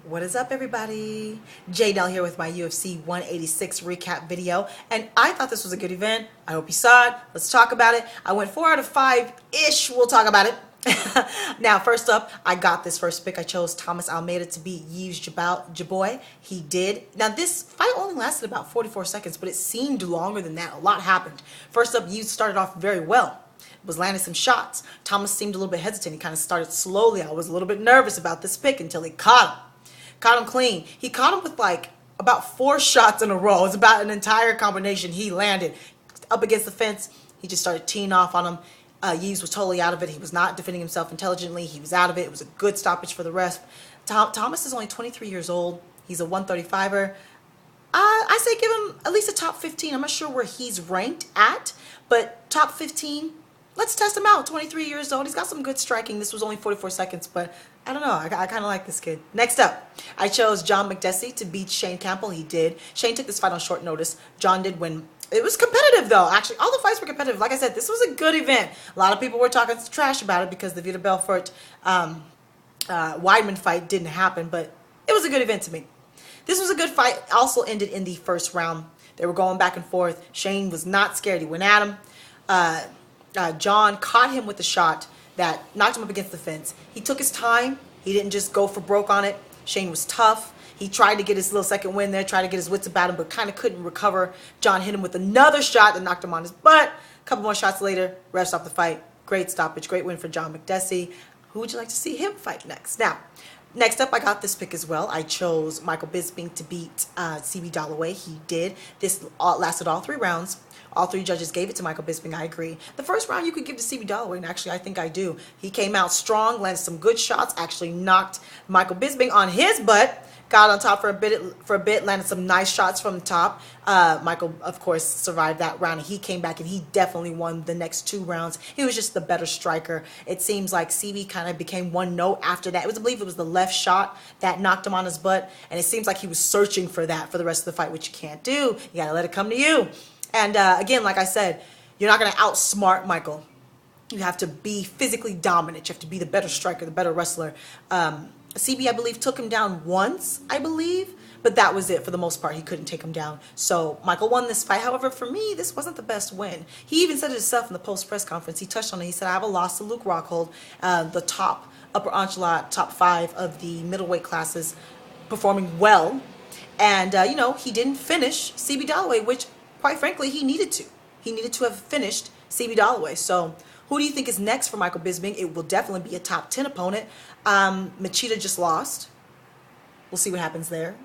What is up, everybody? J-Del here with my UFC 186 recap video, and I thought this was a good event. I hope you saw it. Let's talk about it. I went 4 out of 5-ish. We'll talk about it. Now, first up, I got this first pick. I chose Thomas Almeida to beat Yves Jaboy. He did. Now, this fight only lasted about 44 seconds, but it seemed longer than that. A lot happened. First up, Yves started off very well. Was landing some shots. Thomas seemed a little bit hesitant. He kind of started slowly. I was a little bit nervous about this pick until he caught him. Caught him clean. He caught him with like about 4 shots in a row. It was about an entire combination he landed. Up against the fence, he just started teeing off on him. Yves was totally out of it. He was not defending himself intelligently. He was out of it. It was a good stoppage for the rest. Thomas is only 23 years old. He's a 135er. I say give him at least a top 15. I'm not sure where he's ranked at, but top 15. Let's test him out. 23 years old. He's got some good striking. This was only 44 seconds, but I don't know. I kind of like this kid. Next up, I chose John McDessie to beat Shane Campbell. He did. Shane took this fight on short notice. John did win. It was competitive, though. Actually, all the fights were competitive. Like I said, this was a good event. A lot of people were talking trash about it because the Vita Belfort Weidman fight didn't happen, but it was a good event to me. This was a good fight. Also ended in the first round. They were going back and forth. Shane was not scared. He went at him. John caught him with a shot that knocked him up against the fence. He took his time. He didn't just go for broke on it. Shane was tough. He tried to get his little second win there, tried to get his wits about him, but kind of couldn't recover. John hit him with another shot that knocked him on his butt. A couple more shots later, refs stopped the fight. Great stoppage, great win for John McDessie. Who would you like to see him fight next? Now, next up, I got this pick as well. I chose Michael Bisping to beat CB Dollaway. He did. This lasted all 3 rounds. All 3 judges gave it to Michael Bisping. I agree. The first round you could give to CB Dollaway, and actually I think I do. He came out strong, landed some good shots, actually knocked Michael Bisping on his butt, got on top for a bit, landed some nice shots from the top. Michael, of course, survived that round, and he came back, and he definitely won the next 2 rounds. He was just the better striker. It seems like CB kind of became one note after that. I believe it was the left shot that knocked him on his butt, and it seems like he was searching for that for the rest of the fight, which you can't do. You got to let it come to you. And again, like I said, you're not going to outsmart Michael. You have to be physically dominant. You have to be the better striker, the better wrestler. CB, I believe, took him down once, I believe. But that was it for the most part. He couldn't take him down. So Michael won this fight. However, for me, this wasn't the best win. He even said it himself in the post-press conference. He touched on it. He said, I have a loss to Luke Rockhold, the top upper echelon, top 5 of the middleweight classes, performing well. And, you know, he didn't finish CB Dollaway, which, quite frankly, he needed to. He needed to have finished CB Dollaway. So who do you think is next for Michael Bisping? It will definitely be a top 10 opponent. Machida just lost. We'll see what happens there.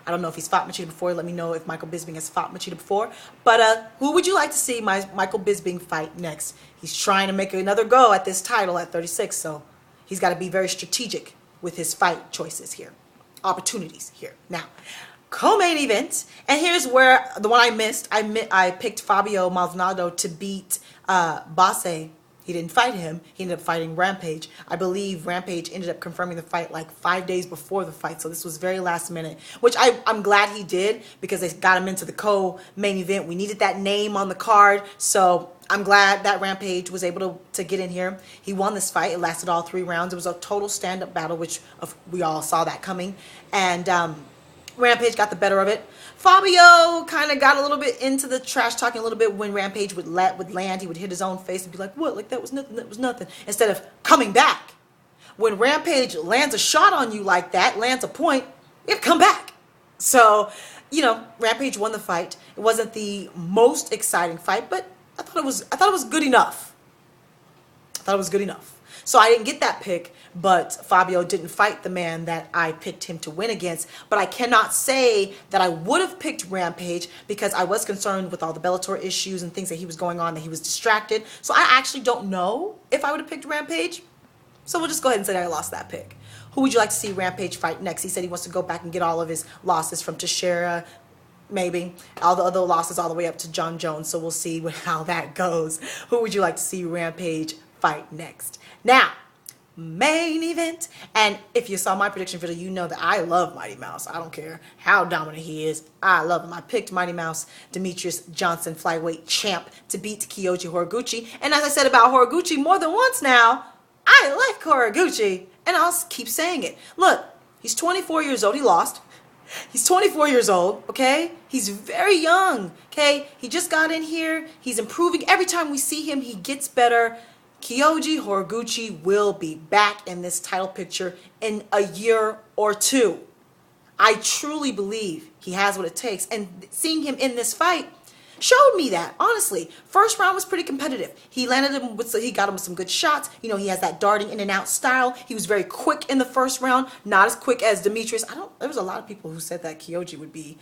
I don't know if he's fought Machida before. Let me know if Michael Bisping has fought Machida before. But who would you like to see Michael Bisping fight next? He's trying to make another go at this title at 36. So he's got to be very strategic with his fight choices here. Opportunities here. Now, co-main event, and here's where the one I missed. I picked Fabio Maldonado to beat Basse. He didn't fight him. He ended up fighting Rampage. I believe Rampage ended up confirming the fight like 5 days before the fight, so this was very last minute, which I'm glad he did because they got him into the co-main event. We needed that name on the card, so I'm glad that Rampage was able to get in here. He won this fight. It lasted all 3 rounds. It was a total stand-up battle, which we all saw that coming, and Rampage got the better of it. Fabio kind of got a little bit into the trash talking a little bit when Rampage would land. He would hit his own face and be like, what? Like, that was nothing, that was nothing. Instead of coming back. When Rampage lands a shot on you like that, lands a point, you have to come back. So, you know, Rampage won the fight. It wasn't the most exciting fight, but I thought it was good enough. I thought it was good enough. So I didn't get that pick, but Fabio didn't fight the man that I picked him to win against. But I cannot say that I would have picked Rampage because I was concerned with all the Bellator issues and things that he was going on, that he was distracted. So I actually don't know if I would have picked Rampage. So we'll just go ahead and say that I lost that pick. Who would you like to see Rampage fight next? He said he wants to go back and get all of his losses from Teixeira, maybe. All the other losses all the way up to John Jones. So we'll see how that goes. Who would you like to see Rampage fight next? Now, main event, and if you saw my prediction video, you know that I love Mighty Mouse. I don't care how dominant he is. I love him. I picked Mighty Mouse, Demetrious Johnson, flyweight champ, to beat Kyoji Horiguchi. And as I said about Horiguchi more than once now, I like Horiguchi, and I'll keep saying it. Look, He's 24 years old. He lost. He's 24 years old, okay? He's very young, okay? He just got in here. He's improving. Every time we see him, he gets better. Kyoji Horiguchi will be back in this title picture in a year or two. I truly believe he has what it takes. And seeing him in this fight showed me that, honestly. First round was pretty competitive. He landed him with, he got him with some good shots. You know, he has that darting in and out style. He was very quick in the first round, not as quick as Demetrious. There was a lot of people who said that Kyoji would be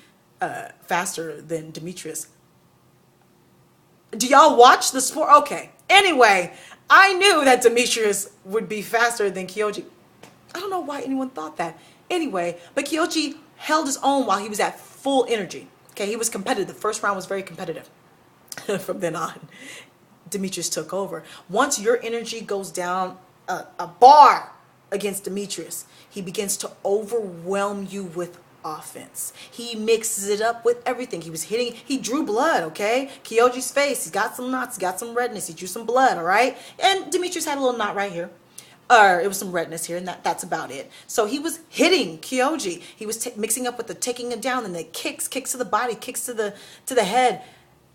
faster than Demetrious. Do y'all watch the sport? Okay. Anyway, I knew that Demetrious would be faster than Kyoji. I don't know why anyone thought that. Anyway, but Kyoji held his own while he was at full energy. Okay, he was competitive. The first round was very competitive. From then on, Demetrious took over. Once your energy goes down a bar against Demetrious, he begins to overwhelm you with offense. He mixes it up with everything. He was hitting, he drew blood, okay? Kyoji's face, he's got some knots, he's got some redness, he drew some blood, all right? And Demetrious had a little knot right here. It was some redness here, and that's about it. So he was hitting Kyoji. He was mixing up with the taking him down, and the kicks to the body, kicks to the head.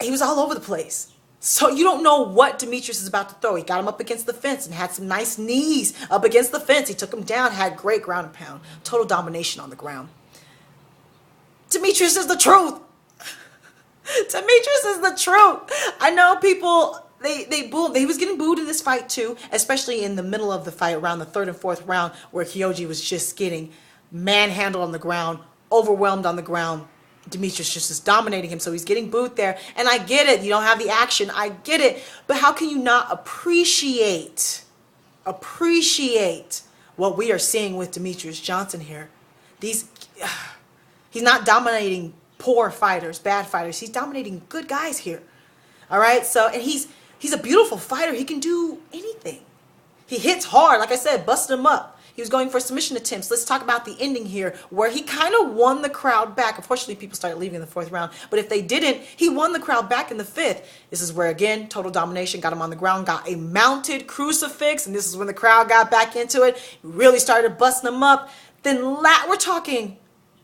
He was all over the place. So you don't know what Demetrious is about to throw. He got him up against the fence and had some nice knees up against the fence. He took him down, had great ground and pound. Total domination on the ground. Demetrious is the truth. Demetrious is the truth. I know people... They booed. He was getting booed in this fight too, especially in the middle of the fight, around the third and fourth round, where Kyoji was just getting manhandled on the ground, overwhelmed on the ground. Demetrious just is dominating him, so he's getting booed there. And I get it. You don't have the action. I get it. But how can you not appreciate what we are seeing with Demetrious Johnson here? He's not dominating poor fighters, bad fighters. He's dominating good guys here. All right, so, and he's a beautiful fighter. He can do anything. He hits hard. Like I said, busted him up. He was going for submission attempts. Let's talk about the ending here, where he kind of won the crowd back. Unfortunately, people started leaving in the fourth round. But if they didn't, he won the crowd back in the fifth. This is where, again, total domination, got him on the ground, got a mounted crucifix, and this is when the crowd got back into it. Really started busting him up. Then we're talking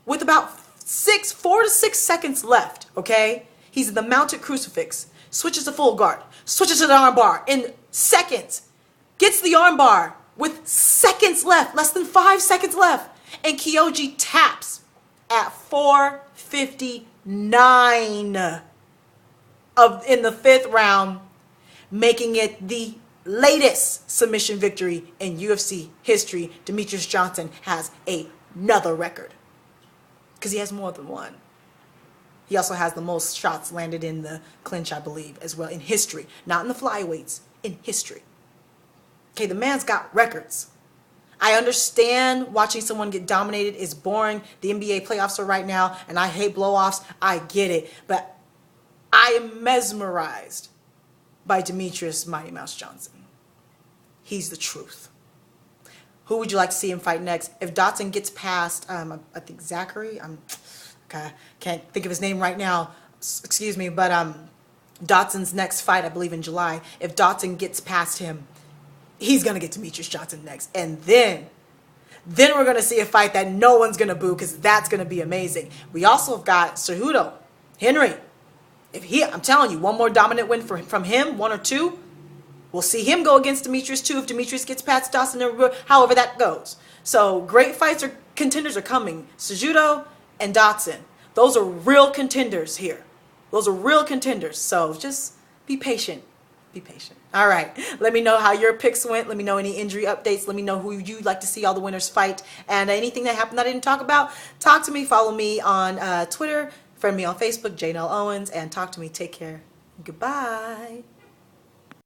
with about 4 to 6 seconds left, okay? He's in the mounted crucifix. Switches to full guard, switches to the arm bar in seconds, gets the arm bar with seconds left, less than 5 seconds left, and Kyoji taps at 4:59 in the fifth round, making it the latest submission victory in UFC history. Demetrious Johnson has another record, because he has more than one. He also has the most shots landed in the clinch, I believe, as well, in history. Not in the flyweights, in history. Okay, the man's got records. I understand watching someone get dominated is boring. The NBA playoffs are right now, and I hate blow-offs. I get it. But I am mesmerized by Demetrious Mighty Mouse Johnson. He's the truth. Who would you like to see him fight next? If Dotson gets past, I think Zachary, okay, can't think of his name right now, excuse me, but Dotson's next fight, I believe in July, if Dotson gets past him, he's going to get Demetrious Johnson next. And then we're going to see a fight that no one's going to boo, because that's going to be amazing. We also have got Cejudo, Henry. I'm telling you, one more dominant win from him, 1 or 2, we'll see him go against Demetrious too, if Demetrious gets past Dotson, however that goes. So great fights or contenders are coming. Cejudo and Dotson. Those are real contenders here. Those are real contenders. So just be patient. Be patient. All right. Let me know how your picks went. Let me know any injury updates. Let me know who you'd like to see all the winners fight. And anything that happened that I didn't talk about, talk to me. Follow me on Twitter. Friend me on Facebook, Janelle Owens. And talk to me. Take care. Goodbye.